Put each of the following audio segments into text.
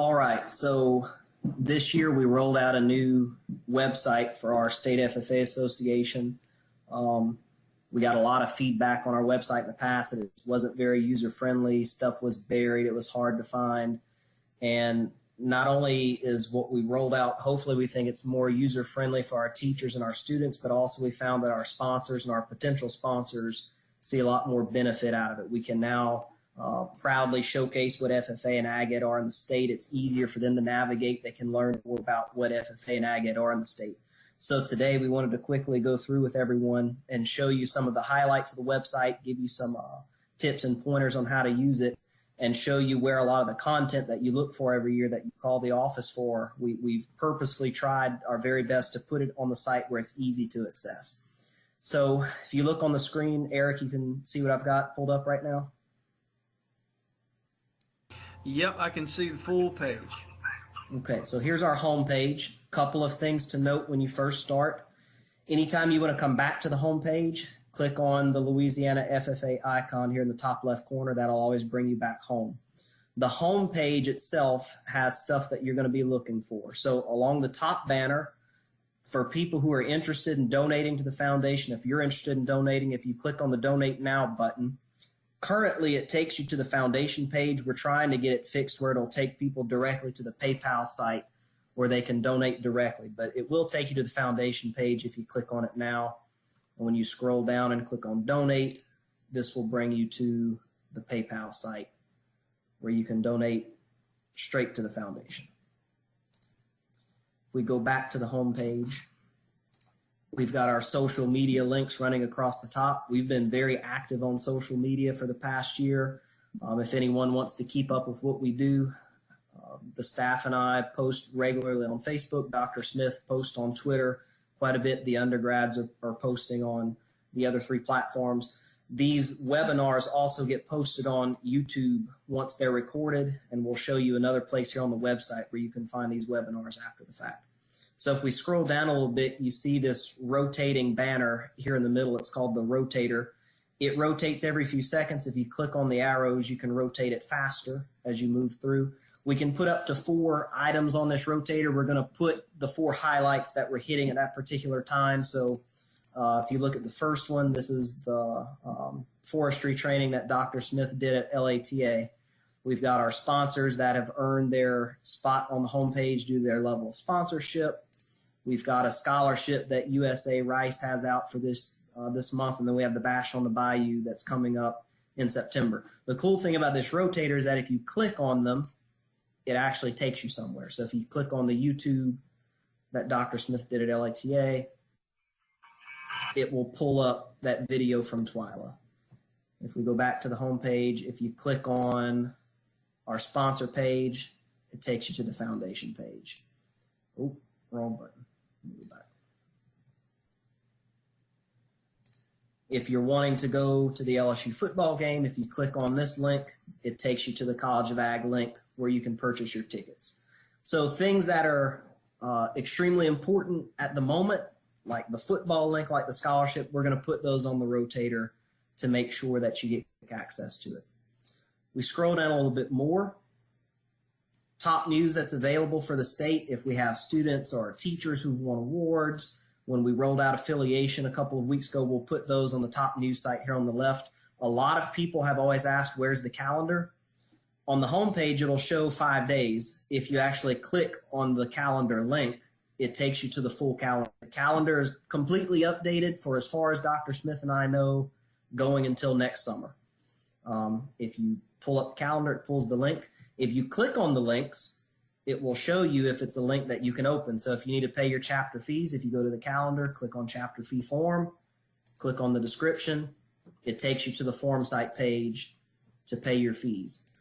All right, so this year we rolled out a new website for our state FFA association. We got a lot of feedback on our website in the past that it wasn't very user-friendly, stuff was buried, it was hard to find. And not only is what we rolled out, hopefully we think it's more user-friendly for our teachers and our students, but also we found that our sponsors and our potential sponsors see a lot more benefit out of it. We can now proudly showcase what FFA and Ag Ed are in the state. It's easier for them to navigate. They can learn more about what FFA and Ag Ed are in the state. So today we wanted to quickly go through with everyone and show you some of the highlights of the website, give you some tips and pointers on how to use it, and show you where a lot of the content that you look for every year that you call the office for, we've purposefully tried our very best to put it on the site where it's easy to access. So if you look on the screen, Eric, you can see what I've got pulled up right now. Yep, I can see the full page. Okay, so here's our home page. Couple of things to note when you first start. Anytime you want to come back to the home page, click on the Louisiana FFA icon here in the top left corner. That'll always bring you back home. The home page itself has stuff that you're going to be looking for. So along the top banner, for people who are interested in donating to the foundation, if you're interested in donating, if you click on the Donate Now button, currently it takes you to the foundation page. We're trying to get it fixed where it'll take people directly to the PayPal site where they can donate directly, but it will take you to the foundation page if you click on it now. And when you scroll down and click on donate, this will bring you to the PayPal site where you can donate straight to the foundation. If we go back to the home page, we've got our social media links running across the top. We've been very active on social media for the past year. If anyone wants to keep up with what we do, the staff and I post regularly on Facebook. Dr. Smith posts on Twitter quite a bit. The undergrads are posting on the other three platforms. These webinars also get posted on YouTube once they're recorded, and we'll show you another place here on the website where you can find these webinars after the fact. So if we scroll down a little bit, you see this rotating banner here in the middle. It's called the Rotator. It rotates every few seconds. If you click on the arrows, you can rotate it faster as you move through. We can put up to 4 items on this rotator. We're going to put the 4 highlights that we're hitting at that particular time. So if you look at the first one, this is the forestry training that Dr. Smith did at LATA. We've got our sponsors that have earned their spot on the homepage due to their level of sponsorship. We've got a scholarship that USA Rice has out for this month, and then we have the Bash on the Bayou that's coming up in September. The cool thing about this rotator is that if you click on them, it actually takes you somewhere. So if you click on the YouTube that Dr. Smith did at LATA, it will pull up that video from Twyla. If we go back to the home page, if you click on our sponsor page, it takes you to the foundation page. Oh, wrong button. Let me go back. If you're wanting to go to the LSU football game, if you click on this link, it takes you to the College of Ag link where you can purchase your tickets. So things that are extremely important at the moment, like the football link, like the scholarship, we're going to put those on the rotator to make sure that you get access to it. We scroll down a little bit more. Top news that's available for the state, if we have students or teachers who've won awards. When we rolled out affiliation a couple of weeks ago, we'll put those on the top news site here on the left. A lot of people have always asked, where's the calendar? On the home page, it'll show 5 days. If you actually click on the calendar link, it takes you to the full calendar. The calendar is completely updated for as far as Dr. Smith and I know, going until next summer. If you pull up the calendar, it pulls the link. If you click on the links, it will show you if it's a link that you can open. So if you need to pay your chapter fees, if you go to the calendar, click on chapter fee form, click on the description, it takes you to the form site page to pay your fees.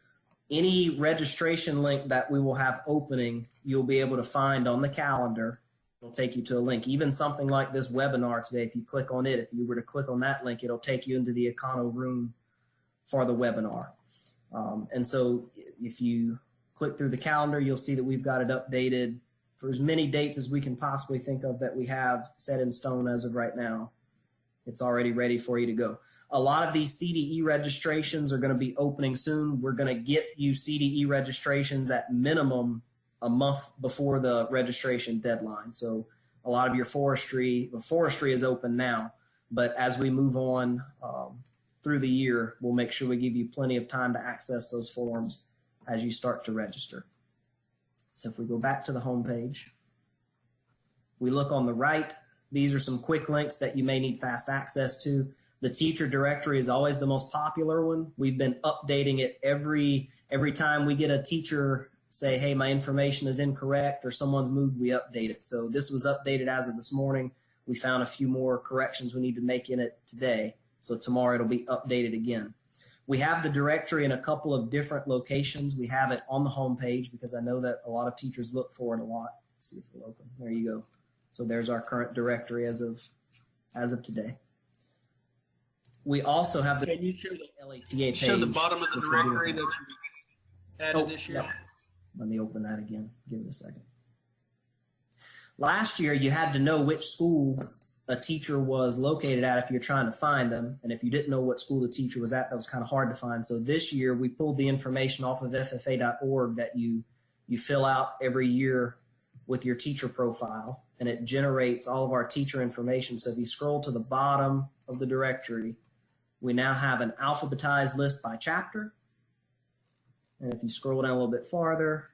Any registration link that we will have opening, you'll be able to find on the calendar. It'll take you to a link. Even something like this webinar today, if you click on it, if you were to click on that link, it'll take you into the Econo room for the webinar. And so if you click through the calendar, you'll see that we've got it updated for as many dates as we can possibly think of that we have set in stone as of right now It's already ready for you to go. A lot of these CDE registrations are going to be opening soon. We're going to get you CDE registrations at minimum a month before the registration deadline. So a lot of your forestry is open now, but as we move on through the year, we'll make sure we give you plenty of time to access those forms as you start to register. So if we go back to the home page, we look on the right, these are some quick links that you may need fast access to. The teacher directory is always the most popular one. We've been updating it every time we get a teacher say, hey, my information is incorrect or someone's moved, we update it. So this was updated as of this morning. We found a few more corrections we need to make in it today. So tomorrow it'll be updated again. We have the directory in a couple of different locations. We have it on the home page because I know that a lot of teachers look for it a lot. Let's see if it'll open. There you go. So there's our current directory as of today. We also have the Can you show LATA page. Show the bottom of the directory that you added this year? Yeah. Let me open that again. Give it a second. Last year, you had to know which school a teacher was located at if you're trying to find them. And if you didn't know what school the teacher was at, that was kind of hard to find. So this year, we pulled the information off of FFA.org that you fill out every year with your teacher profile, and it generates all of our teacher information. So if you scroll to the bottom of the directory, we now have an alphabetized list by chapter. And if you scroll down a little bit farther,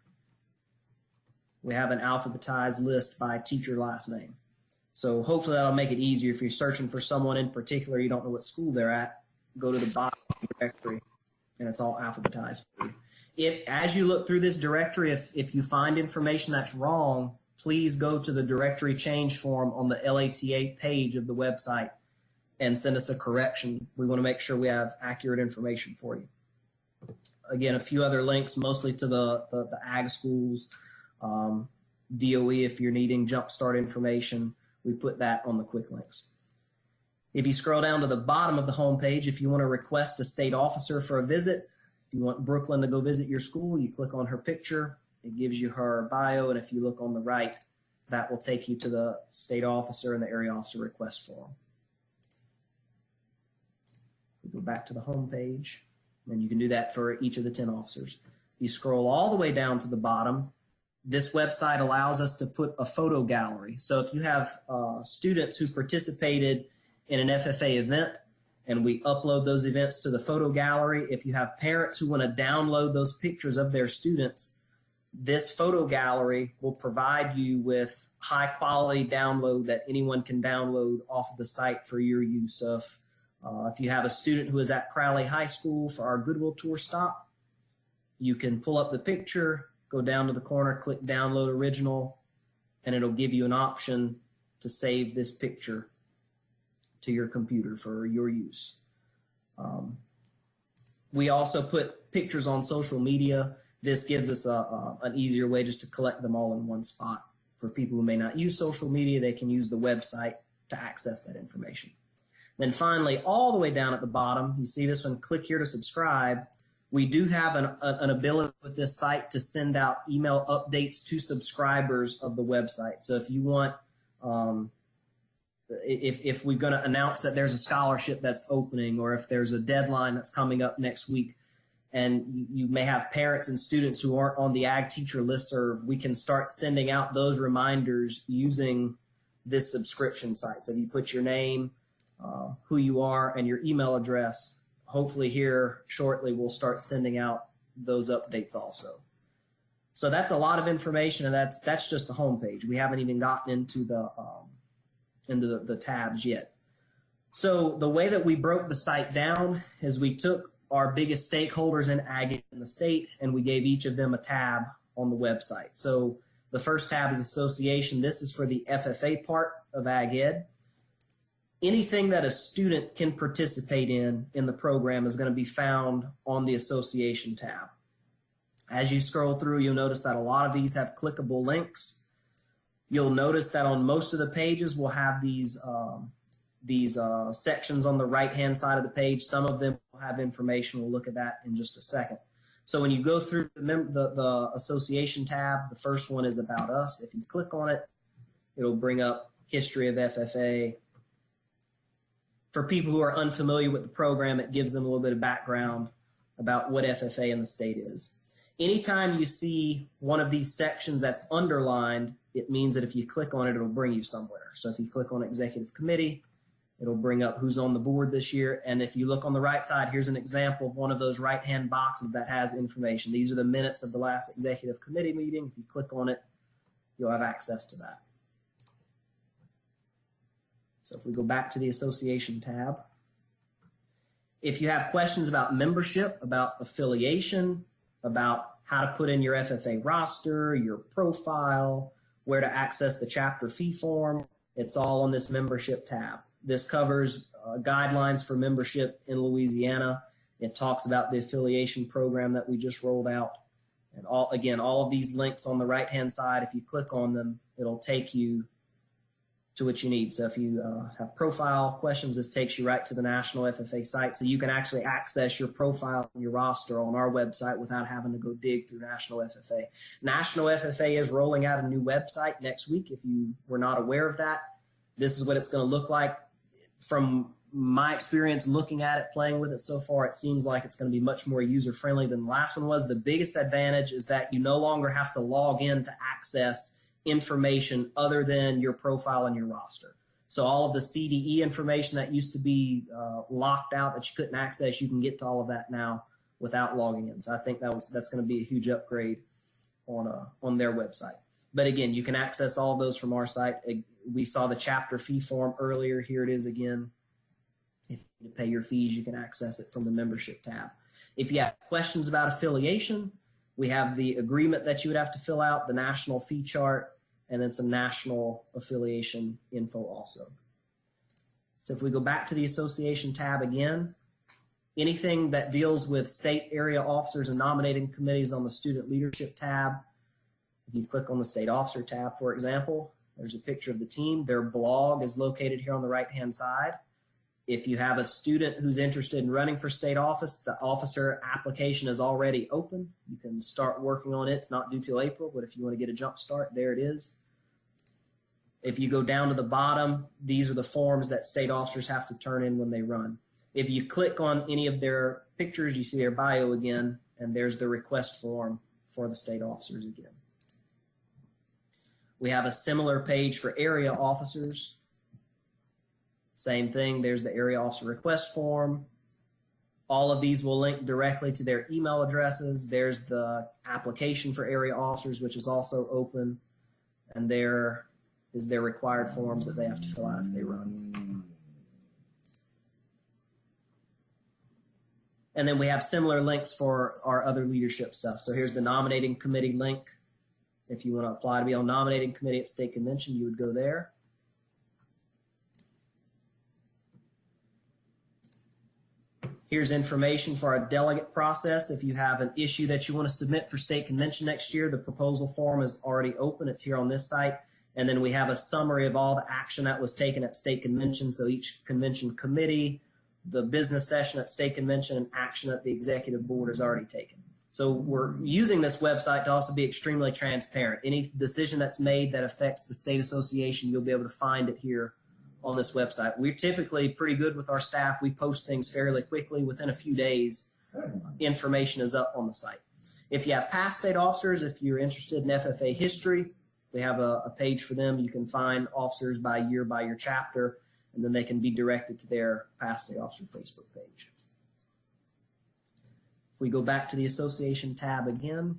we have an alphabetized list by teacher last name. So hopefully that'll make it easier. If you're searching for someone in particular, you don't know what school they're at, go to the bottom of the directory, and it's all alphabetized for you. As you look through this directory, if you find information that's wrong, please go to the directory change form on the LATA page of the website and send us a correction. We want to make sure we have accurate information for you. Again, a few other links, mostly to the ag schools, DOE if you're needing jumpstart information. We put that on the quick links. If you scroll down to the bottom of the home page, if you want to request a state officer for a visit, if you want Brooklyn to go visit your school, you click on her picture. It gives you her bio, and if you look on the right, that will take you to the state officer and the area officer request form. We go back to the home page, and you can do that for each of the 10 officers. You scroll all the way down to the bottom. This website allows us to put a photo gallery. So if you have students who participated in an FFA event, and we upload those events to the photo gallery, if you have parents who want to download those pictures of their students, this photo gallery will provide you with high quality download that anyone can download off of the site for your use. So if you have a student who is at Crowley High School for our Goodwill Tour stop, you can pull up the picture, go down to the corner, click download original, and it'll give you an option to save this picture to your computer for your use. We also put pictures on social media. This gives us an easier way just to collect them all in one spot. For people who may not use social media, they can use the website to access that information. Then finally, all the way down at the bottom, you see this one, click here to subscribe. We do have an ability with this site to send out email updates to subscribers of the website. So if you want, if we're going to announce that there's a scholarship that's opening, or if there's a deadline that's coming up next week, and you may have parents and students who aren't on the Ag Teacher listserv, we can start sending out those reminders using this subscription site. So if you put your name, who you are, and your email address, hopefully here shortly we'll start sending out those updates also. So that's a lot of information, and that's just the home page. We haven't even gotten into the tabs yet. So the way that we broke the site down is we took our biggest stakeholders in ag in the state, and we gave each of them a tab on the website. So the first tab is association. This is for the FFA part of ag ed. Anything that a student can participate in the program is going to be found on the association tab. As you scroll through, you'll notice that a lot of these have clickable links. You'll notice that on most of the pages we'll have these sections on the right-hand side of the page. Some of them will have information. We'll look at that in just a second. So when you go through the association tab, the first one is about us. If you click on it, it'll bring up history of FFA. for people who are unfamiliar with the program, it gives them a little bit of background about what FFA in the state is. Anytime you see one of these sections that's underlined, it means that if you click on it, it'll bring you somewhere. So if you click on Executive Committee, it'll bring up who's on the board this year. And if you look on the right side, here's an example of one of those right-hand boxes that has information. These are the minutes of the last Executive Committee meeting. If you click on it, you'll have access to that. So if we go back to the association tab, if you have questions about membership, about affiliation, about how to put in your FFA roster, your profile, where to access the chapter fee form, it's all on this membership tab. This covers guidelines for membership in Louisiana. It talks about the affiliation program that we just rolled out. And all of these links on the right-hand side, if you click on them, it'll take you to what you need. So if you have profile questions, this takes you right to the National FFA site. So you can actually access your profile and your roster on our website without having to go dig through National FFA. National FFA is rolling out a new website next week. If you were not aware of that, this is what it's going to look like. From my experience looking at it, playing with it so far, it seems like it's going to be much more user-friendly than the last one was. The biggest advantage is that you no longer have to log in to access information other than your profile and your roster. So all of the CDE information that used to be locked out that you couldn't access, you can get to all of that now without logging in. So I think that's going to be a huge upgrade on their website. But again, you can access all of those from our site. We saw the chapter fee form earlier. Here it is again. If you pay your fees, you can access it from the membership tab. If you have questions about affiliation, we have the agreement that you would have to fill out, the national fee chart, and then some national affiliation info also. So if we go back to the association tab again, anything that deals with state area officers and nominating committees on the student leadership tab. If you click on the state officer tab, for example, there's a picture of the team. Their blog is located here on the right-hand side. If you have a student who's interested in running for state office, the officer application is already open. You can start working on it. It's not due till April, but if you want to get a jump start, there it is. If you go down to the bottom, these are the forms that state officers have to turn in when they run. If you click on any of their pictures, you see their bio again, and there's the request form for the state officers again. We have a similar page for area officers. Same thing, there's the area officer request form. All of these will link directly to their email addresses. There's the application for area officers, which is also open. And there is their required forms that they have to fill out if they run. And then we have similar links for our other leadership stuff. So here's the nominating committee link. If you want to apply to be on nominating committee at state convention, you would go there. Here's information for our delegate process. If you have an issue that you want to submit for state convention next year, the proposal form is already open. It's here on this site. And then we have a summary of all the action that was taken at state convention. So each convention committee, the business session at state convention, and action at the executive board is already taken. So we're using this website to also be extremely transparent. Any decision that's made that affects the state association, you'll be able to find it here on this website. We're typically pretty good with our staff. We post things fairly quickly. Within a few days, information is up on the site. If you have past state officers, if you're interested in FFA history, we have a page for them. You can find officers by year, by your chapter, and then they can be directed to their past state officer Facebook page. If we go back to the association tab again,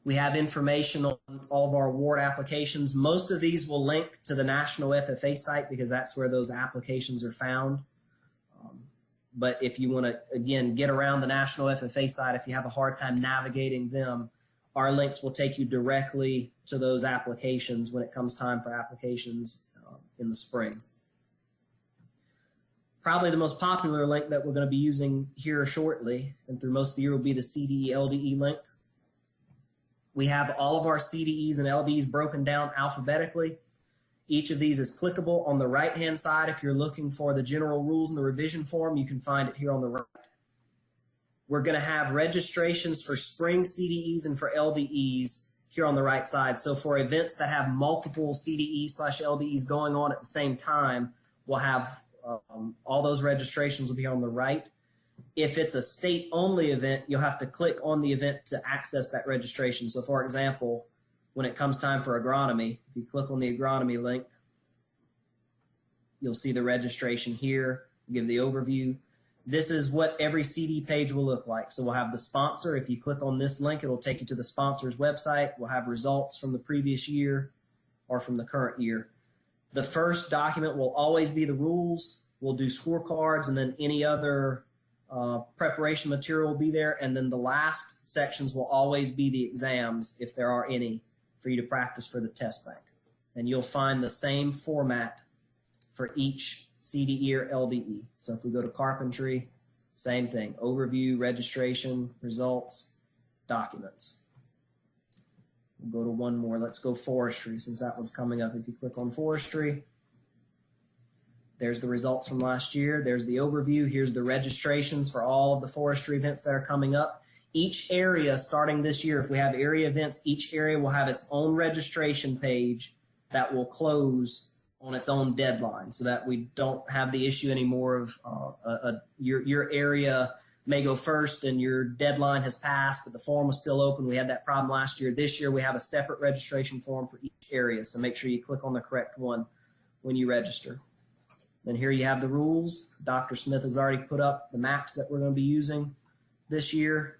we have information on all of our award applications. Most of these will link to the National FFA site because that's where those applications are found. But if you want to, again, get around the National FFA site, if you have a hard time navigating them, our links will take you directly to those applications when it comes time for applications in the spring. Probably the most popular link that we're going to be using here shortly and through most of the year will be the CDE LDE link. We have all of our CDEs and LDEs broken down alphabetically. Each of these is clickable. On the right-hand side, if you're looking for the general rules and the revision form, you can find it here on the right. We're going to have registrations for spring CDEs and for LDEs here on the right side. So for events that have multiple CDE/LDEs going on at the same time, we'll have all those registrations will be on the right. If it's a state-only event, you'll have to click on the event to access that registration. So for example, when it comes time for agronomy, if you click on the agronomy link, you'll see the registration here, give the overview. This is what every CD page will look like. So we'll have the sponsor. If you click on this link, it'll take you to the sponsor's website. We'll have results from the previous year or from the current year. The first document will always be the rules. We'll do scorecards, and then any other preparation material will be there. And then the last sections will always be the exams, if there are any, for you to practice for the test bank. And you'll find the same format for each CDE or LDE. So if we go to carpentry, same thing, overview, registration, results, documents. We'll go to one more. Let's go forestry, since that one's coming up. If you click on forestry, there's the results from last year. There's the overview. Here's the registrations for all of the forestry events that are coming up. Each area starting this year, if we have area events, each area will have its own registration page that will close on its own deadline, so that we don't have the issue anymore of your area may go first and your deadline has passed, but the form was still open. We had that problem last year. This year we have a separate registration form for each area, so make sure you click on the correct one when you register. Then here you have the rules. Dr. Smith has already put up the maps that we're going to be using this year.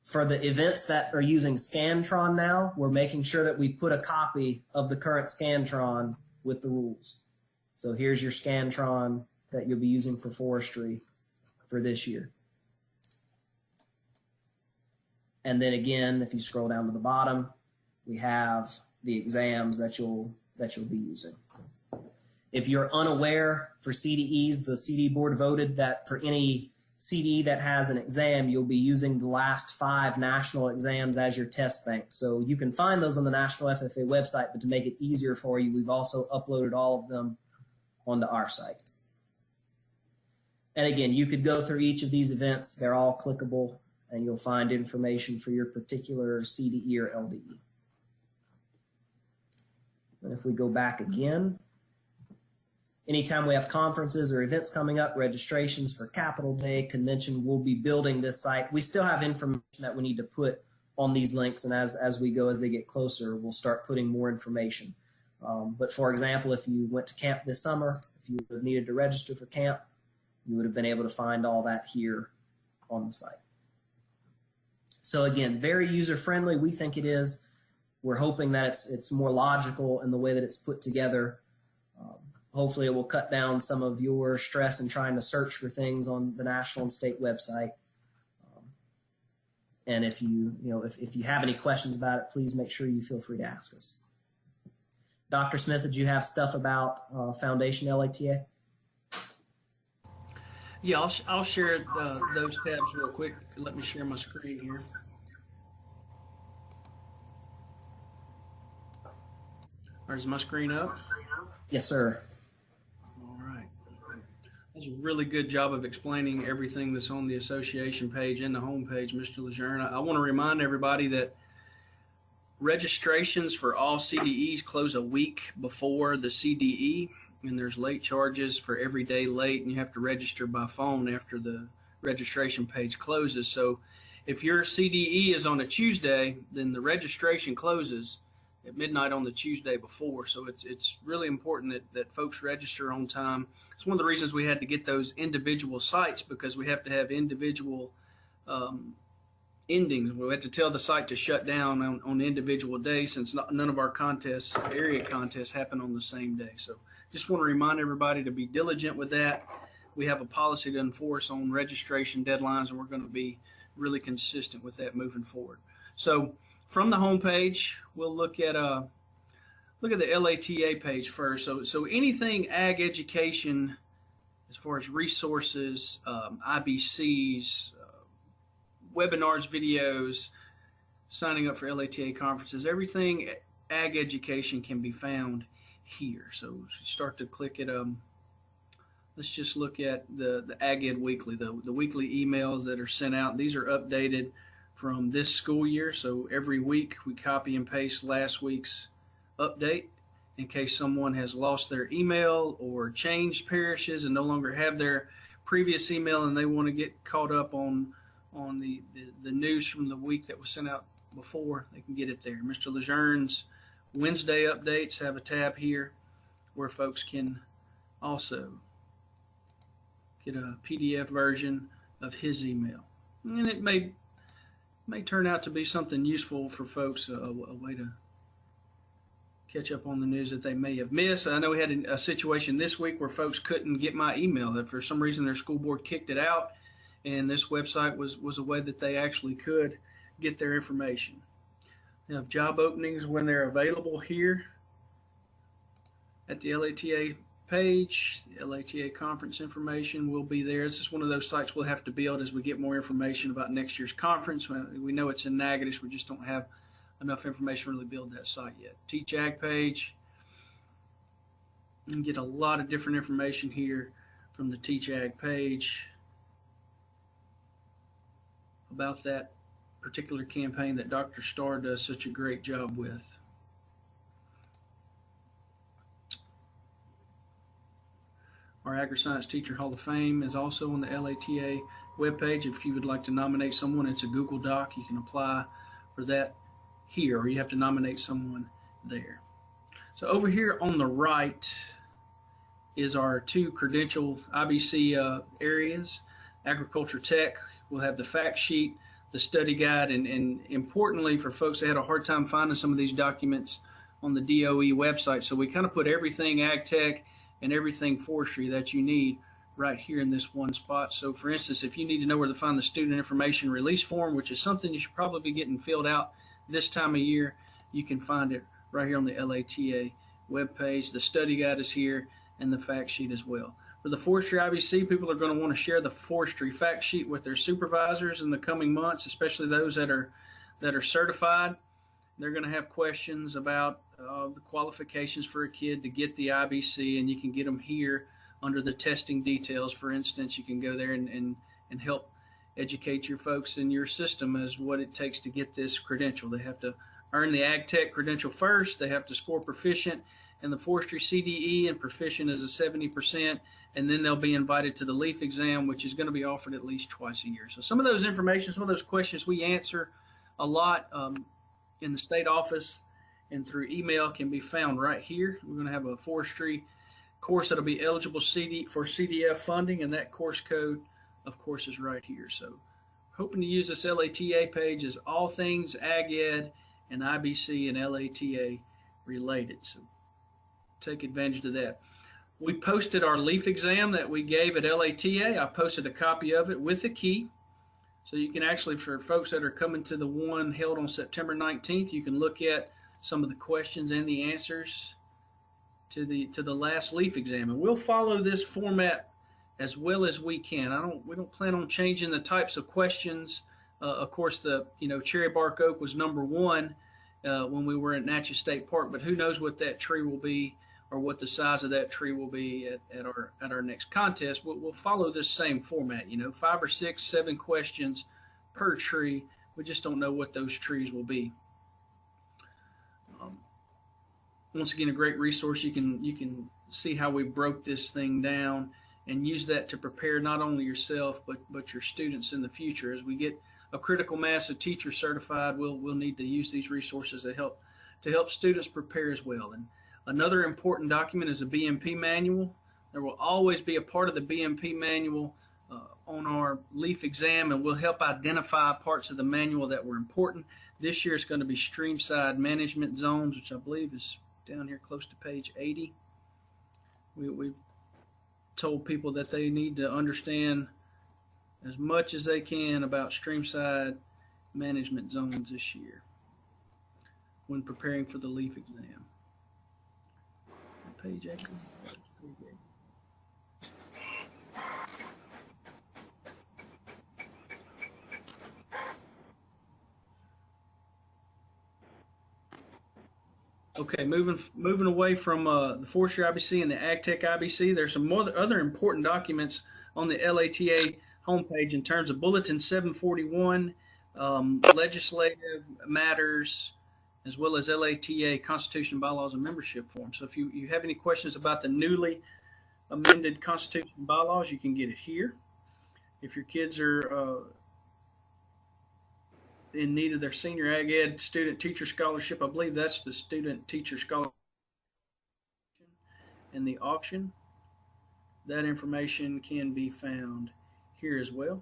For the events that are using Scantron now, we're making sure that we put a copy of the current Scantron with the rules. So here's your Scantron that you'll be using for forestry for this year. And then again, if you scroll down to the bottom, we have the exams that you'll be using. If you're unaware, for CDEs, the CD board voted that for any CDE that has an exam, you'll be using the last 5 national exams as your test bank. So you can find those on the National FFA website, but to make it easier for you, we've also uploaded all of them onto our site. And again, you could go through each of these events. They're all clickable, and you'll find information for your particular CDE or LDE. And if we go back again, anytime we have conferences or events coming up, registrations for Capitol Day, convention, we'll be building this site. We still have information that we need to put on these links, and as we go, as they get closer, we'll start putting more information. But for example, if you went to camp this summer, if you would have needed to register for camp, you would have been able to find all that here on the site. So again, very user-friendly. We think it is. We're hoping that it's more logical in the way that it's put together. Hopefully it will cut down some of your stress in trying to search for things on the national and state website. And if if you have any questions about it, please make sure you feel free to ask us. Dr. Smith, did you have stuff about Foundation LATA? Yeah, I'll share those tabs real quick. Let me share my screen here. Or is my screen up? Yes, sir. All right. That's a really good job of explaining everything that's on the association page and the home page, Mr. Lejeune. I want to remind everybody that registrations for all CDEs close a week before the CDE, and there's late charges for every day late, and you have to register by phone after the registration page closes. So if your CDE is on a Tuesday, then the registration closes at midnight on the Tuesday before. So it's really important that folks register on time. It's one of the reasons we had to get those individual sites, because we have to have individual endings. We had to tell the site to shut down on individual days, since none of our contests, area contests, happen on the same day. So just want to remind everybody to be diligent with that. We have a policy to enforce on registration deadlines, and we're going to be really consistent with that moving forward. So from the home page, we'll look at the LATA page first. So anything ag education, as far as resources, IBCs, webinars, videos, signing up for LATA conferences, everything ag education can be found here. So you start to click at let's just look at the Ag Ed Weekly, the weekly emails that are sent out. These are updated from this school year. So every week we copy and paste last week's update in case someone has lost their email or changed parishes and no longer have their previous email and they want to get caught up on the news from the week that was sent out before. They can get it there. Mr. Lejeune's Wednesday updates have a tab here where folks can also get a PDF version of his email. And it may turn out to be something useful for folks, a way to catch up on the news that they may have missed. I know we had a situation this week where folks couldn't get my email, that for some reason their school board kicked it out, and this website was a way that they actually could get their information. We have job openings when they're available here at the LATA page. The LATA conference information will be there. This is one of those sites we'll have to build as we get more information about next year's conference. We know it's in Natchitoches, we just don't have enough information to really build that site yet. Teach Ag page. You can get a lot of different information here from the Teach Ag page about that particular campaign that Dr. Starr does such a great job with. Our Agri-Science Teacher Hall of Fame is also on the LATA webpage. If you would like to nominate someone, it's a Google Doc. You can apply for that here, or you have to nominate someone there. So over here on the right is our two credential IBC areas. Agriculture Tech will have the fact sheet, the study guide, and importantly for folks that had a hard time finding some of these documents on the DOE website. So we kind of put everything Ag Tech and everything forestry that you need right here in this one spot. So for instance, if you need to know where to find the student information release form, which is something you should probably be getting filled out this time of year, you can find it right here on the LATA webpage. The study guide is here and the fact sheet as well. For the forestry IBC, people are going to want to share the forestry fact sheet with their supervisors in the coming months, especially those that are certified. They're going to have questions about the qualifications for a kid to get the IBC, and you can get them here under the testing details. For instance, you can go there and help educate your folks in your system as what it takes to get this credential. They have to earn the Ag Tech credential first. They have to score proficient in the forestry CDE, and proficient is a 70%, and then they'll be invited to the LEAF exam, which is going to be offered at least twice a year. So some of those information, some of those questions we answer a lot in the state office and through email can be found right here. We're going to have a forestry course that'll be eligible for CDF funding, and that course code, of course, is right here. So hoping to use this LATA page as all things Ag Ed and IBC and LATA related. So take advantage of that. We posted our LEAF exam that we gave at LATA. I posted a copy of it with a key. So you can actually, for folks that are coming to the one held on September 19th, you can look at some of the questions and the answers to the last LEAF exam. And we'll follow this format as well as we can. We don't plan on changing the types of questions. Of course, cherry bark oak was number one when we were at Natchez State Park, but who knows what that tree will be or what the size of that tree will be at our next contest. We'll follow this same format, 5 or 6, 7 questions per tree. We just don't know what those trees will be. Once again, a great resource. You can see how we broke this thing down and use that to prepare not only yourself but your students in the future. As we get a critical mass of teachers certified, we'll need to use these resources to help students prepare as well. And another important document is the Bmp Manual. There will always be a part of the Bmp Manual on our LEAF exam, and we'll help identify parts of the manual that were important. This year it's going to be streamside management zones, which I believe is down here close to page 80. We've told people that they need to understand as much as they can about streamside management zones this year when preparing for the LEAF exam. Page 80. Okay, moving away from the forestry IBC and the Ag Tech IBC, there's some other important documents on the LATA homepage in terms of Bulletin 741. legislative matters, as well as LATA, Constitution, Bylaws, and Membership Form. So if you have any questions about the newly amended Constitution and Bylaws, you can get it here. If your kids are in need of their senior ag ed student teacher scholarship, I believe that's the student teacher scholarship and the auction. That information can be found here as well.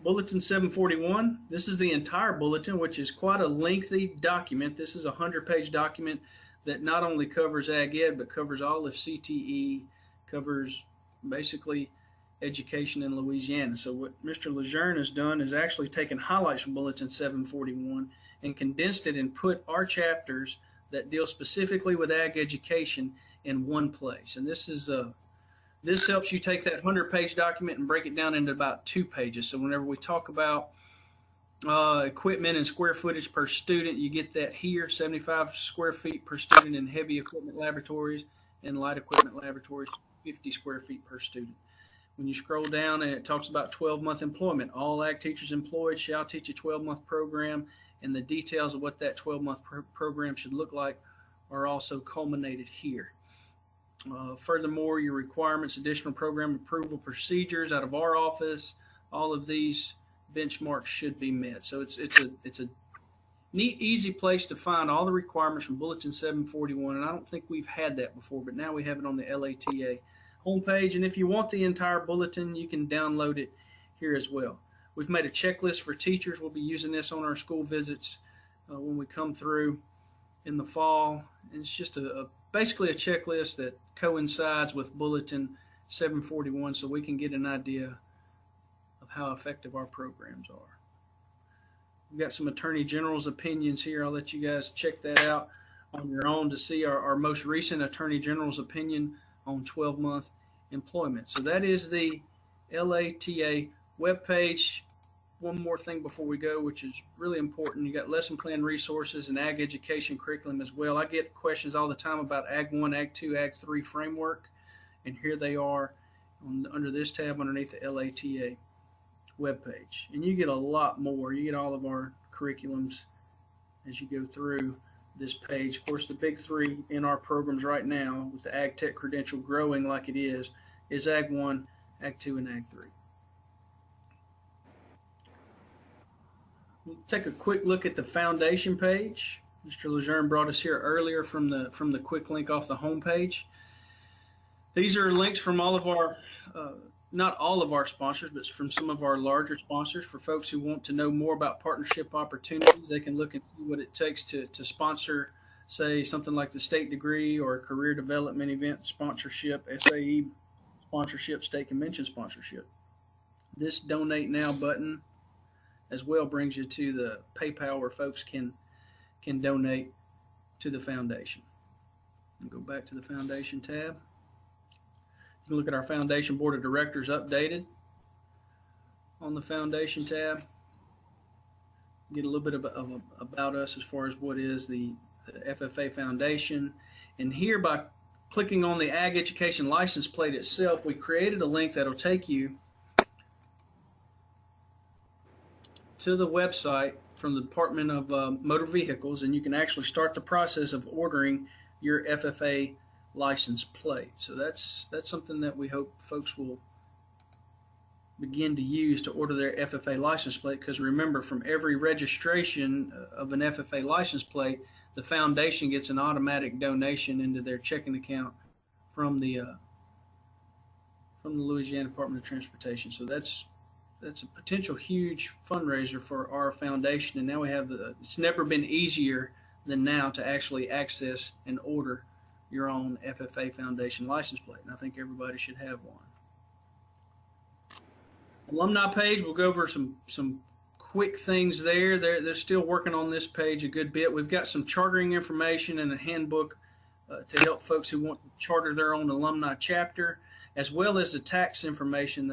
Bulletin 741. This is the entire bulletin, which is quite a lengthy document. This is a 100-page document that not only covers ag ed, but covers all of CTE, covers basically education in Louisiana. So what Mr. Lejeune has done is actually taken highlights from Bulletin 741 and condensed it and put our chapters that deal specifically with ag education in one place. And this helps you take that 100-page document and break it down into about 2 pages. So whenever we talk about equipment and square footage per student, you get that here, 75 square feet per student in heavy equipment laboratories, and light equipment laboratories, 50 square feet per student. When you scroll down and it talks about 12-month employment, all ag teachers employed shall teach a 12-month program, and the details of what that 12-month program should look like are also culminated here. Furthermore, your requirements, additional program approval procedures out of our office, all of these benchmarks should be met. So it's a neat, easy place to find all the requirements from Bulletin 741, and I don't think we've had that before, but now we have it on the LATA homepage. And if you want the entire bulletin, you can download it here as well. We've made a checklist for teachers. We'll be using this on our school visits when we come through in the fall. And it's just basically a checklist that coincides with Bulletin 741, so we can get an idea of how effective our programs are. We've got some Attorney General's opinions here. I'll let you guys check that out on your own to see our most recent Attorney General's opinion on 12-month employment. So that is the LATA webpage. One more thing before we go, which is really important. You got lesson plan resources and ag education curriculum as well. I get questions all the time about Ag 1, Ag 2, Ag 3 framework, and here they are under this tab underneath the LATA webpage. And you get a lot more. You get all of our curriculums as you go through this page. Of course, the big 3 in our programs right now, with the Ag Tech credential growing like it is Ag 1, Ag 2, and Ag 3. We'll take a quick look at the foundation page. Mr. Lejeune brought us here earlier from the quick link off the home page. These are links from all of our, not all of our sponsors, but from some of our larger sponsors. For folks who want to know more about partnership opportunities, they can look and see what it takes to sponsor, say, something like the state degree or a career development event sponsorship, SAE sponsorship, state convention sponsorship. This Donate Now button as well brings you to the PayPal where folks can donate to the foundation. And go back to the foundation tab. You can look at our foundation board of directors updated on the foundation tab. Get a little bit about us as far as what is the FFA Foundation. And here, by clicking on the Ag Education license plate itself, we created a link that'll take you to the website from the Department of Motor Vehicles, and you can actually start the process of ordering your FFA license plate. So that's something that we hope folks will begin to use to order their FFA license plate, because remember, from every registration of an FFA license plate, the foundation gets an automatic donation into their checking account from the Louisiana Department of Transportation. So that's a potential huge fundraiser for our foundation, and now we have it's never been easier than now to actually access and order your own FFA Foundation license plate, and I think everybody should have one. Alumni Page, we'll go over some quick things there. They're still working on this page a good bit. We've got some chartering information and a handbook to help folks who want to charter their own alumni chapter, as well as the tax information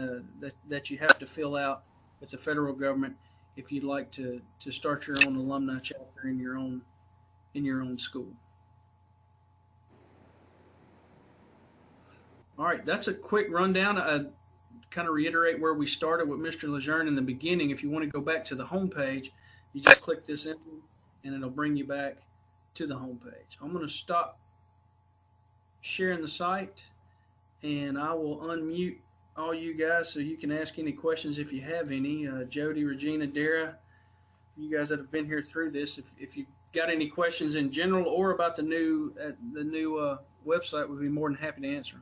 that you have to fill out with the federal government if you'd like to start your own alumni chapter in your own school. All right, that's a quick rundown. kind of reiterate where we started with Mr. Lejeune in the beginning. If you want to go back to the home page, you just click this in and it'll bring you back to the home page. I'm going to stop sharing the site and I will unmute all you guys so you can ask any questions if you have any. Jody, Regina, Dara, you guys that have been here through this, if you've got any questions in general or about the new website, we'd be more than happy to answer.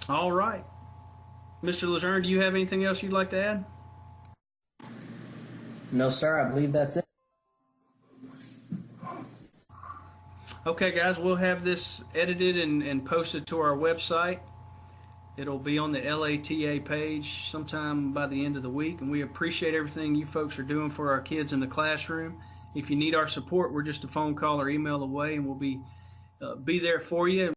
All right. Mr. Lejeune, do you have anything else you'd like to add? No, sir. I believe that's it. Okay, guys, we'll have this edited and posted to our website. It'll be on the LATA page sometime by the end of the week, and we appreciate everything you folks are doing for our kids in the classroom. If you need our support, we're just a phone call or email away, and we'll be there for you.